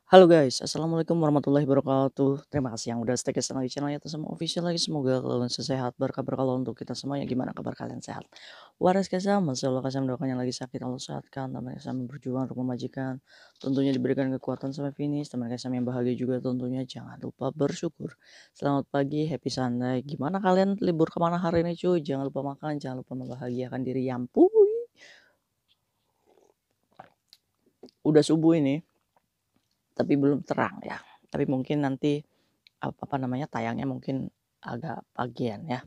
Halo guys, assalamualaikum warahmatullahi wabarakatuh. Terima kasih yang udah stay ke channel channel itu semua official lagi. Semoga kalian sehat berkabar kalau untuk kita semuanya gimana kabar kalian sehat? Waras kasam, masalah kasam doakan yang lagi sakit Allah sehatkan, teman kasam berjuang untuk memajikan, tentunya diberikan kekuatan sampai finish, teman kasam yang bahagia juga tentunya jangan lupa bersyukur. Selamat pagi, happy Sunday. Gimana kalian libur kemana hari ini cuy? Jangan lupa makan, jangan lupa membahagiakan diri yang udah subuh ini, tapi belum terang ya. Tapi mungkin nanti apa namanya, tayangnya mungkin agak pagian ya.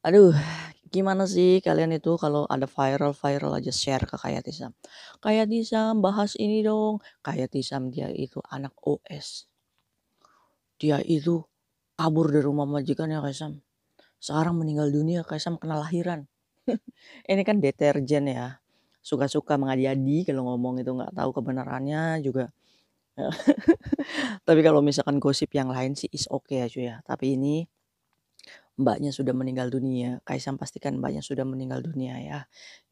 Aduh, gimana sih kalian itu kalau ada viral-viral aja share ke Kayak Tisam. "Kayak Tisam bahas ini dong." Kayak Tisam dia itu anak OS. Dia itu kabur dari rumah majikannya Kak Sam. Sekarang meninggal dunia, Kak Sam kena lahiran. Ini kan deterjen ya, suka-suka mengadi-adi kalau ngomong itu nggak tahu kebenarannya juga. Tapi kalau misalkan gosip yang lain sih is okay ya cuy ya. Tapi ini Mbaknya sudah meninggal dunia. Kaisang pastikan Mbaknya sudah meninggal dunia ya.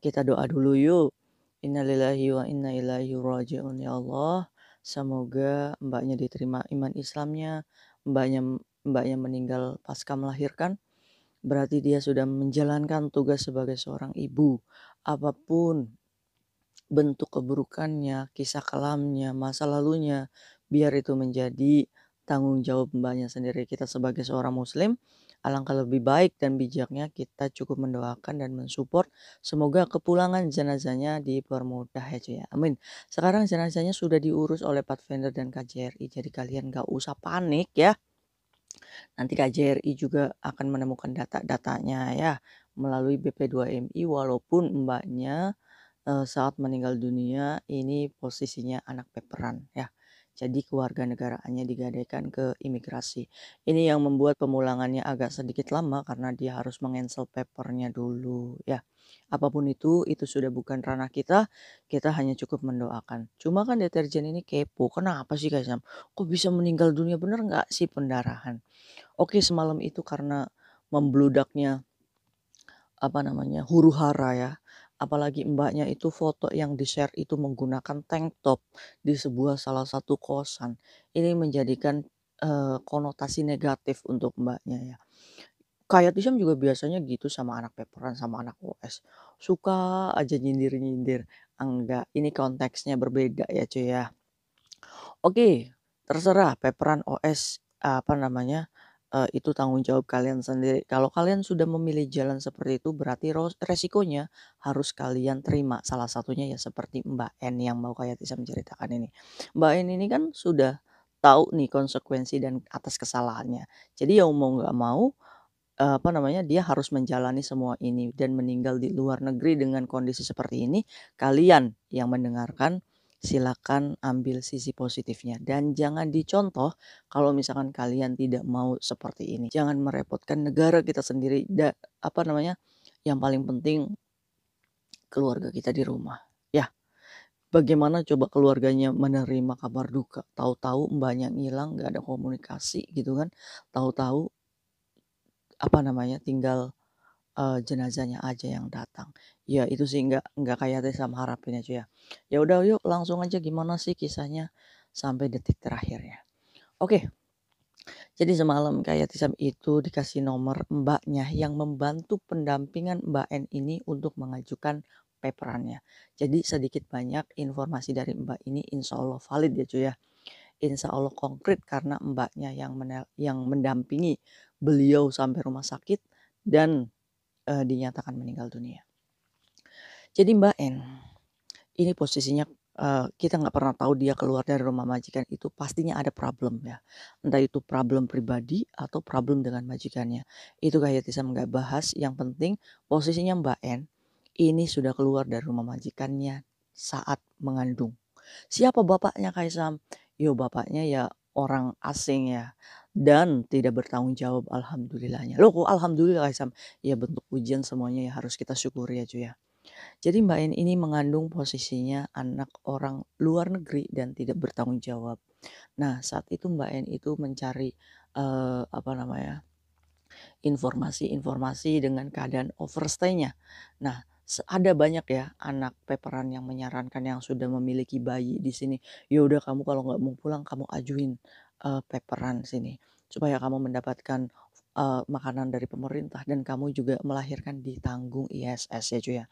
Kita doa dulu yuk. Innalillahi wa inna ilaihi raji'un ya Allah. Semoga Mbaknya diterima iman Islamnya. Mbaknya Mbaknya meninggal pasca melahirkan. Berarti dia sudah menjalankan tugas sebagai seorang ibu. Apapun bentuk keburukannya, kisah kelamnya, masa lalunya, biar itu menjadi tanggung jawab Mbaknya sendiri. Kita sebagai seorang muslim, alangkah lebih baik dan bijaknya kita cukup mendoakan dan mensupport semoga kepulangan jenazahnya dipermudah ya cuy ya. Amin. Sekarang jenazahnya sudah diurus oleh Pathfinder dan KJRI, jadi kalian gak usah panik ya. Nanti KJRI juga akan menemukan data-datanya ya melalui BP2MI walaupun Mbaknya saat meninggal dunia ini posisinya anak peperan ya. Jadi kewarganegaraannya digadaikan ke imigrasi. Ini yang membuat pemulangannya agak sedikit lama karena dia harus mengensel papernya dulu ya. Apapun itu sudah bukan ranah kita, kita hanya cukup mendoakan. Cuma kan deterjen ini kepo, kenapa sih guys? Kok bisa meninggal dunia bener nggak sih pendarahan? Oke semalam itu karena membludaknya apa namanya, huru-hara ya. Apalagi Mbaknya itu foto yang di-share itu menggunakan tank top di sebuah salah satu kosan. Ini menjadikan, konotasi negatif untuk Mbaknya ya. Kayak Tisam juga biasanya gitu sama anak peperan, sama anak OS. Suka aja nyindir-nyindir. Enggak, ini konteksnya berbeda ya cuy ya. Oke, terserah peperan OS, apa namanya, itu tanggung jawab kalian sendiri. Kalau kalian sudah memilih jalan seperti itu berarti resikonya harus kalian terima. Salah satunya ya seperti Mbak N yang mau kayak Tisa menceritakan ini. Mbak N ini kan sudah tahu nih konsekuensi dan atas kesalahannya. Jadi ya mau nggak mau, apa namanya, dia harus menjalani semua ini dan meninggal di luar negeri dengan kondisi seperti ini, kalian yang mendengarkan silakan ambil sisi positifnya dan jangan dicontoh kalau misalkan kalian tidak mau seperti ini. Jangan merepotkan negara kita sendiri, apa namanya, yang paling penting keluarga kita di rumah, ya. Bagaimana coba keluarganya menerima kabar duka, tahu-tahu Mbaknya ngilang, nggak ada komunikasi gitu kan, tahu-tahu, apa namanya, tinggal jenazahnya aja yang datang. Ya itu sih nggak kayak Tessa harapin ya cuy ya. Ya udah yuk langsung aja gimana sih kisahnya sampai detik terakhirnya. Oke, jadi semalam kayak Tisam itu dikasih nomor mbaknya yang membantu pendampingan Mbak N ini untuk mengajukan paperannya. Jadi sedikit banyak informasi dari Mbak ini insya Allah valid ya cuy ya. Insya Allah konkret karena mbaknya yang mendampingi beliau sampai rumah sakit dan dinyatakan meninggal dunia. Jadi Mbak N, ini posisinya, kita nggak pernah tahu dia keluar dari rumah majikan itu pastinya ada problem ya. Entah itu problem pribadi atau problem dengan majikannya. Itu kayak Tisam nggak bahas, yang penting posisinya Mbak N, ini sudah keluar dari rumah majikannya saat mengandung. Siapa bapaknya Kaisam? Yo bapaknya ya orang asing ya dan tidak bertanggung jawab alhamdulillahnya. Loh kok alhamdulillah Kaisam? Ya bentuk ujian semuanya ya harus kita syukuri ya cuy ya. Jadi Mbak N ini mengandung posisinya anak orang luar negeri dan tidak bertanggung jawab. Nah saat itu Mbak N itu mencari apa namanya informasi-informasi dengan keadaan overstay-nya. Nah Ada banyak ya anak peperan yang menyarankan yang sudah memiliki bayi di sini, "Ya udah kamu kalau nggak mau pulang kamu ajuin, peperan sini, supaya kamu mendapatkan, makanan dari pemerintah dan kamu juga melahirkan ditanggung ISS ya cuy ya."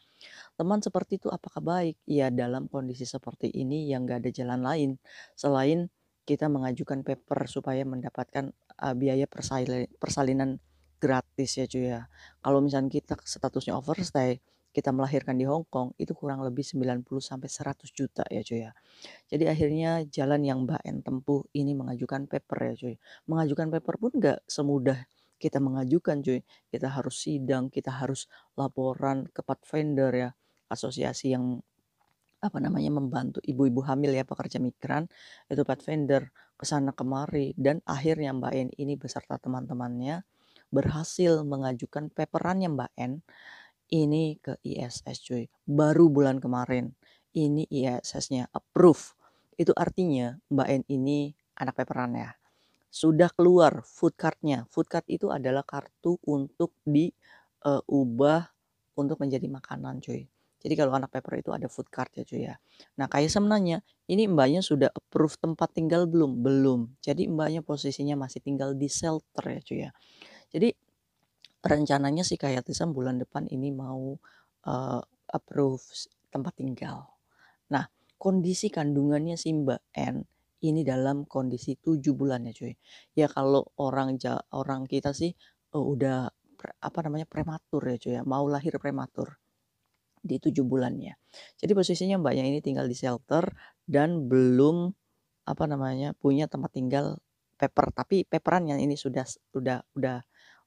Teman seperti itu apakah baik? Ya dalam kondisi seperti ini yang nggak ada jalan lain selain kita mengajukan paper supaya mendapatkan, biaya persalinan gratis ya cuy ya. Kalau misalnya kita statusnya overstay, kita melahirkan di Hong Kong itu kurang lebih 90 sampai 100 juta ya cuy ya. Jadi akhirnya jalan yang Mbak N tempuh ini mengajukan paper ya cuy. Mengajukan paper pun nggak semudah kita mengajukan cuy. Kita harus sidang, kita harus laporan ke Pathfinder ya, asosiasi yang apa namanya membantu ibu-ibu hamil ya pekerja migran, itu Pathfinder ke sana kemari dan akhirnya Mbak N ini beserta teman-temannya berhasil mengajukan paperannya Mbak N ini ke ISS cuy, baru bulan kemarin. Ini ISS-nya approve. Itu artinya Mbak N ini anak peperan ya. Sudah keluar food card-nya. Food card itu adalah kartu untuk diubah untuk menjadi makanan cuy. Jadi kalau anak paper itu ada food card ya cuy ya. Nah Kaisem nanya, ini mbaknya sudah approve tempat tinggal belum? Belum. Jadi mbaknya posisinya masih tinggal di shelter ya cuy ya. Jadi rencananya sih kayak Tisam bulan depan ini mau, approve tempat tinggal. Nah, kondisi kandungannya si Mbak N ini dalam kondisi 7 bulan ya cuy. Ya kalau orang kita sih, udah apa namanya, prematur ya cuy ya, mau lahir prematur di 7 bulannya. Jadi posisinya Mbaknya ini tinggal di shelter dan belum, apa namanya, punya tempat tinggal paper, tapi paperan yang ini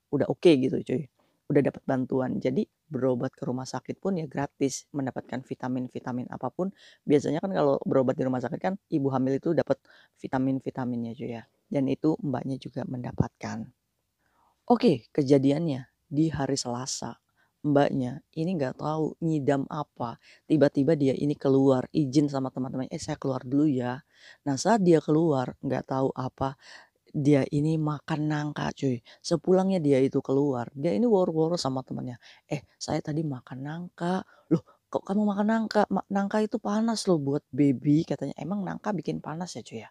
udah oke gitu cuy, udah dapat bantuan. Jadi berobat ke rumah sakit pun ya gratis, mendapatkan vitamin-vitamin apapun. Biasanya kan kalau berobat di rumah sakit kan ibu hamil itu dapat vitamin-vitaminnya cuy ya, dan itu Mbaknya juga mendapatkan. Oke, kejadiannya di hari Selasa, Mbaknya ini nggak tahu ngidam apa, tiba-tiba dia ini keluar izin sama teman-temannya, "Eh saya keluar dulu ya." Nah saat dia keluar nggak tahu apa, dia ini makan nangka cuy. Sepulangnya dia itu keluar, dia ini woro-woro sama temannya, "Eh saya tadi makan nangka." "Loh kok kamu makan nangka? Nangka itu panas loh buat baby," katanya. "Emang nangka bikin panas ya cuy ya?"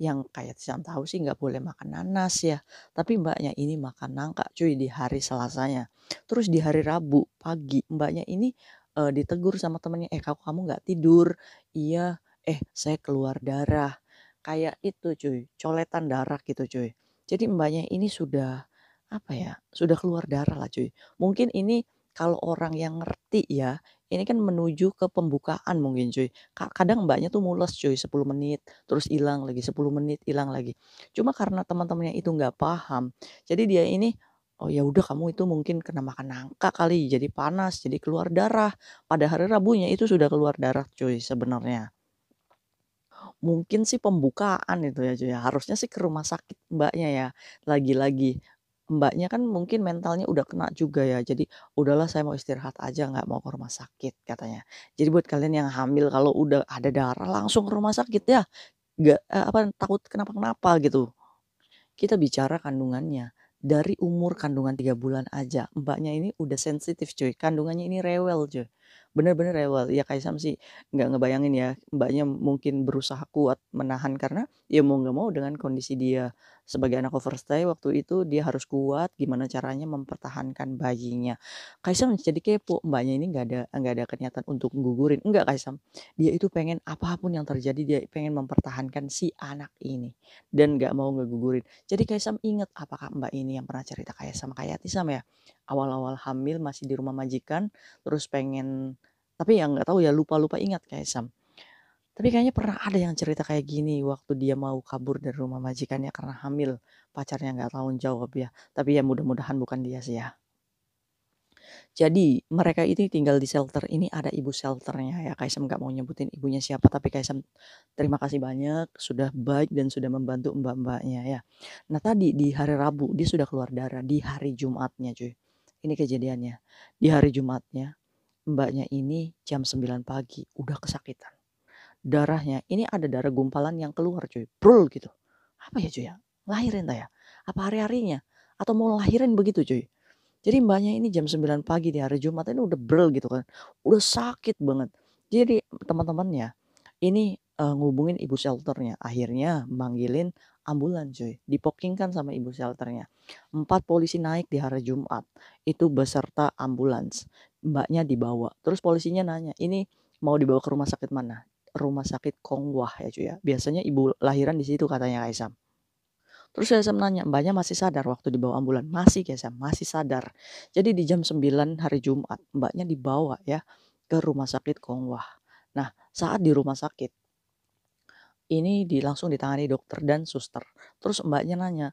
Yang kayak Tisan tahu sih nggak boleh makan nanas ya, tapi Mbaknya ini makan nangka cuy di hari Selasanya. Terus di hari Rabu pagi Mbaknya ini, ditegur sama temennya, "Eh kamu nggak tidur?" "Iya." "Eh saya keluar darah." Kayak itu cuy, coletan darah gitu cuy. Jadi Mbaknya ini sudah, apa ya, sudah keluar darah lah cuy. Mungkin ini kalau orang yang ngerti ya, ini kan menuju ke pembukaan mungkin cuy. Kadang Mbaknya tuh mules cuy 10 menit, terus hilang lagi 10 menit, hilang lagi. Cuma karena teman-temannya itu nggak paham, jadi dia ini, "Oh ya udah kamu itu mungkin kena makan nangka kali, jadi panas, jadi keluar darah." Pada hari Rabunya itu sudah keluar darah cuy sebenarnya. Mungkin sih pembukaan itu ya, Cuy, ya. Harusnya sih ke rumah sakit Mbaknya ya. Lagi-lagi Mbaknya kan mungkin mentalnya udah kena juga ya. Jadi, "Udahlah saya mau istirahat aja nggak mau ke rumah sakit," katanya. Jadi buat kalian yang hamil kalau udah ada darah langsung ke rumah sakit ya. Nggak, apa, takut kenapa-kenapa gitu. Kita bicara kandungannya. Dari umur kandungan 3 bulan aja, Mbaknya ini udah sensitif cuy, kandungannya ini rewel cuy. Bener-bener rewel. Ya Kaisam sih nggak ngebayangin ya, Mbaknya mungkin berusaha kuat menahan karena ya mau nggak mau dengan kondisi dia sebagai anak overstay waktu itu dia harus kuat gimana caranya mempertahankan bayinya. Kaisam jadi kepo, Mbaknya ini nggak ada niatan untuk nggugurin, enggak Kaisam. Dia itu pengen apapun yang terjadi dia pengen mempertahankan si anak ini dan nggak mau ngegugurin. Jadi Kaisam inget apakah Mbak ini yang pernah cerita kayak sama kayak Tisam ya? Awal-awal hamil masih di rumah majikan, terus pengen tapi yang nggak tahu ya lupa-lupa ingat Kaisam. Tapi kayaknya pernah ada yang cerita kayak gini waktu dia mau kabur dari rumah majikannya karena hamil, pacarnya nggak tanggung jawab ya. Tapi ya mudah-mudahan bukan dia sih ya. Jadi mereka ini tinggal di shelter ini ada ibu shelternya ya, Kaisam nggak mau nyebutin ibunya siapa, tapi Kaisam terima kasih banyak sudah baik dan sudah membantu mbak-mbaknya ya. Nah tadi di hari Rabu dia sudah keluar darah, di hari Jumatnya cuy. Ini kejadiannya. Di hari Jumatnya Mbaknya ini jam 9 pagi udah kesakitan. Darahnya ini ada darah gumpalan yang keluar cuy, brul gitu. Apa ya cuy ya? Lahirin tak ya? Apa hari-harinya? Atau mau lahirin begitu cuy? Jadi Mbaknya ini jam 9 pagi di hari Jumat ini udah brel gitu kan, udah sakit banget. Jadi teman-temannya ini, ngehubungin ibu shelter-nya, akhirnya manggilin ambulan cuy, dipokingkan sama ibu shelter-nya. 4 polisi naik di hari Jumat, itu beserta ambulans. Mbaknya dibawa, terus polisinya nanya, "Ini mau dibawa ke rumah sakit mana?" "Rumah sakit Kongwah ya cuy ya, biasanya ibu lahiran di situ," katanya Kaisam. Terus Kaisam nanya, "Mbaknya masih sadar waktu dibawa ambulan?" "Masih Kaisam, masih sadar." Jadi di jam 9 hari Jumat, Mbaknya dibawa ya ke rumah sakit Kongwah. Nah, saat di rumah sakit, ini langsung ditangani dokter dan suster. Terus Mbaknya nanya,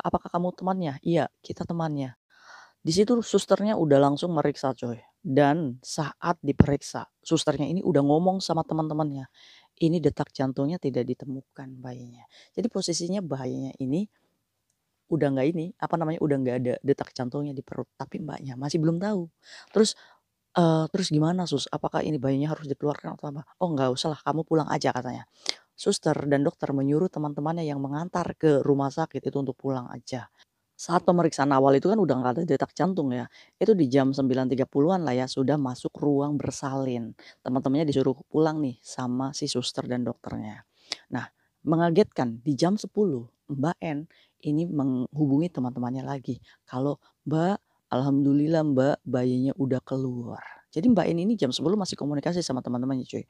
"Apakah kamu temannya?" "Iya, kita temannya." Di situ susternya udah langsung meriksa coy, dan saat diperiksa, susternya ini udah ngomong sama teman-temannya, "Ini detak jantungnya tidak ditemukan bayinya." Jadi posisinya bayinya ini udah nggak ini, apa namanya, udah nggak ada detak jantungnya di perut, tapi Mbaknya masih belum tahu. Terus, "Terus gimana Sus? Apakah ini bayinya harus dikeluarkan atau apa?" "Oh nggak usah lah, kamu pulang aja," katanya. Suster dan dokter menyuruh teman-temannya yang mengantar ke rumah sakit itu untuk pulang aja. Saat pemeriksaan awal itu kan udah nggak ada detak jantung ya, itu di jam 9.30-an lah ya, sudah masuk ruang bersalin. Teman-temannya disuruh pulang nih sama si suster dan dokternya. Nah, mengagetkan di jam 10 Mbak N ini menghubungi teman-temannya lagi, kalau, "Mbak, alhamdulillah Mbak, bayinya udah keluar." Jadi Mbak N ini jam 10 masih komunikasi sama teman-temannya cuy.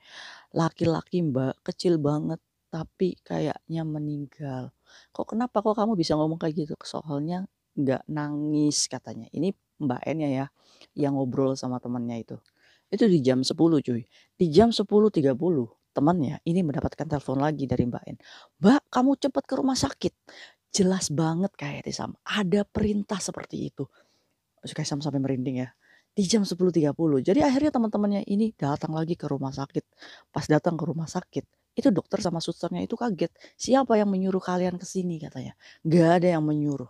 "Laki-laki Mbak, kecil banget, tapi kayaknya meninggal." "Kok kenapa? Kok kamu bisa ngomong kayak gitu?" "Soalnya nggak nangis," katanya. Ini Mbak N-nya ya, yang ngobrol sama temannya itu. Itu di jam 10 cuy. Di jam 10.30 temannya ini mendapatkan telepon lagi dari Mbak N. "Mbak, kamu cepet ke rumah sakit." Jelas banget kayak Tisam, ada perintah seperti itu. Kayak sampai merinding ya. Di jam 10.30. Jadi akhirnya teman-temannya ini datang lagi ke rumah sakit. Pas datang ke rumah sakit, itu dokter sama susternya itu kaget. "Siapa yang menyuruh kalian ke sini?" katanya. "Nggak ada yang menyuruh."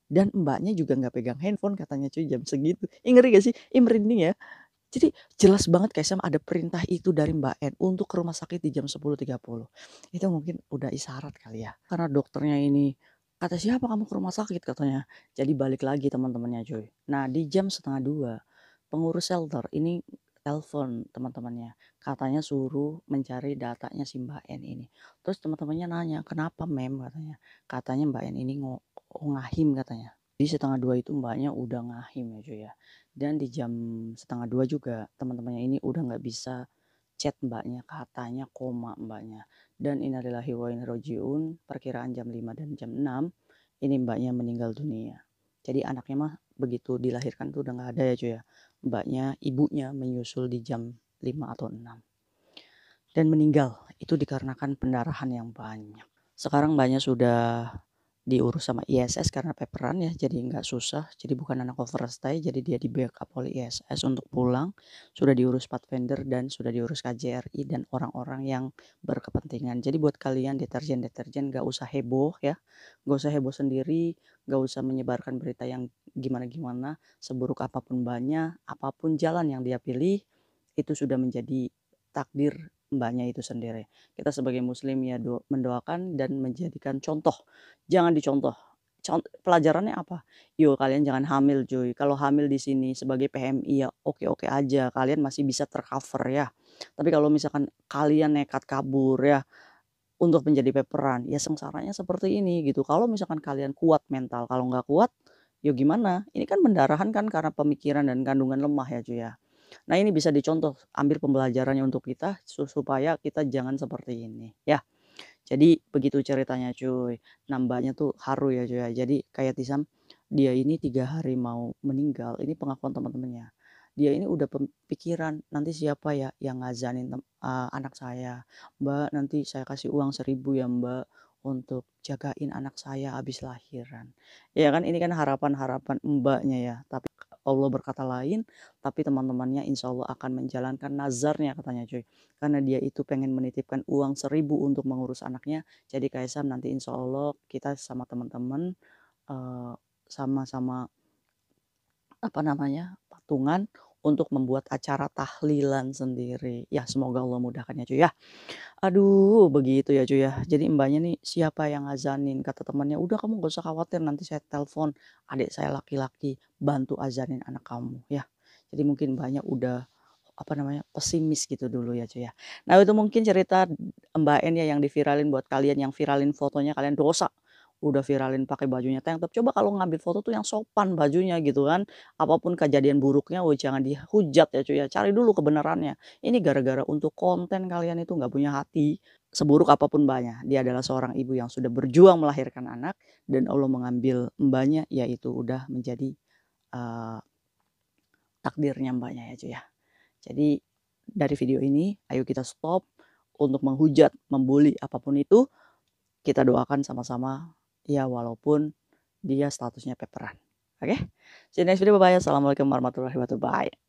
Dan Mbaknya juga nggak pegang handphone katanya cuy jam segitu. Ngeri gak sih? Merinding ya. Jadi jelas banget Kak Sam ada perintah itu dari Mbak N untuk ke rumah sakit di jam 10.30. Itu mungkin udah isyarat kali ya. Karena dokternya ini, "Kata siapa kamu ke rumah sakit?" katanya. Jadi balik lagi teman-temannya cuy. Nah di jam setengah 2 pengurus shelter ini telepon teman-temannya. Katanya suruh mencari datanya si Mbak N ini. Terus teman-temannya nanya, "Kenapa mem?" katanya. Katanya Mbak N ini ngahim katanya. Di setengah 2 itu Mbaknya udah ngahim ya cuy ya. Dan di jam setengah 2 juga teman-temannya ini udah nggak bisa chat Mbaknya, katanya koma Mbaknya. Dan innalillahi wa inna rojiun, perkiraan jam 5 dan jam 6 ini Mbaknya meninggal dunia. Jadi anaknya mah begitu dilahirkan tuh udah nggak ada ya cuy ya. Mbaknya, ibunya menyusul di jam 5 atau 6 dan meninggal itu dikarenakan pendarahan yang banyak. Sekarang Mbaknya sudah diurus sama ISS karena paperan ya, jadi nggak susah, jadi bukan anak overstay, jadi dia di-backup oleh ISS untuk pulang, sudah diurus Pathfinder dan sudah diurus KJRI dan orang-orang yang berkepentingan. Jadi buat kalian deterjen-deterjen nggak usah heboh ya, nggak usah heboh sendiri, nggak usah menyebarkan berita yang gimana-gimana, seburuk apapun Mbaknya, apapun jalan yang dia pilih, itu sudah menjadi takdir Mbaknya itu sendiri. Kita sebagai muslim ya mendoakan dan menjadikan contoh. Jangan dicontoh. Pelajarannya apa? Yuk kalian jangan hamil cuy. Kalau hamil di sini sebagai PMI ya oke-oke aja. Kalian masih bisa tercover ya. Tapi kalau misalkan kalian nekat kabur ya untuk menjadi paperan, ya sengsaranya seperti ini gitu. Kalau misalkan kalian kuat mental, kalau nggak kuat, ya gimana? Ini kan pendarahan kan karena pemikiran dan kandungan lemah ya cuy ya. Nah ini bisa dicontoh, ambil pembelajarannya untuk kita supaya kita jangan seperti ini ya. Jadi begitu ceritanya cuy. Nambahnya tuh haru ya cuy ya. Jadi kayak Tisam, dia ini 3 hari mau meninggal, ini pengakuan teman-temannya. Dia ini udah pikiran, nanti siapa ya yang ngazanin anak saya. "Mbak, nanti saya kasih uang 1.000 ya Mbak, untuk jagain anak saya habis lahiran." Ya kan ini kan harapan-harapan Mbaknya ya, tapi Allah berkata lain, tapi teman-temannya insya Allah akan menjalankan nazarnya katanya cuy. Karena dia itu pengen menitipkan uang 1.000 untuk mengurus anaknya, jadi Kaisar nanti insya Allah kita sama teman-teman, eee, sama-sama apa namanya, patungan untuk membuat acara tahlilan sendiri. Ya semoga Allah mudahkan ya cuy ya. Aduh begitu ya cuy ya. Jadi Mbaknya nih siapa yang ngazanin, kata temannya, "Udah kamu gak usah khawatir nanti saya telepon adik saya laki-laki bantu azanin anak kamu," ya. Jadi mungkin Mbaknya udah, apa namanya, pesimis gitu dulu ya cuy ya. Nah itu mungkin cerita Mbak N ya yang diviralin buat kalian yang viralin fotonya kalian dosa. Udah viralin pakai bajunya tank top, coba kalau ngambil foto tuh yang sopan bajunya gitu kan. Apapun kejadian buruknya, jangan dihujat ya cuy ya, cari dulu kebenarannya. Ini gara-gara untuk konten kalian itu nggak punya hati. Seburuk apapun Mbaknya, dia adalah seorang ibu yang sudah berjuang melahirkan anak dan Allah mengambil Mbaknya, yaitu udah menjadi, eee, takdirnya Mbaknya ya cuy ya. Jadi dari video ini ayo kita stop untuk menghujat, membuli apapun itu, kita doakan sama-sama ya walaupun dia statusnya paperan. Oke? See you next video, bye-bye. Assalamualaikum warahmatullahi wabarakatuh. Bye.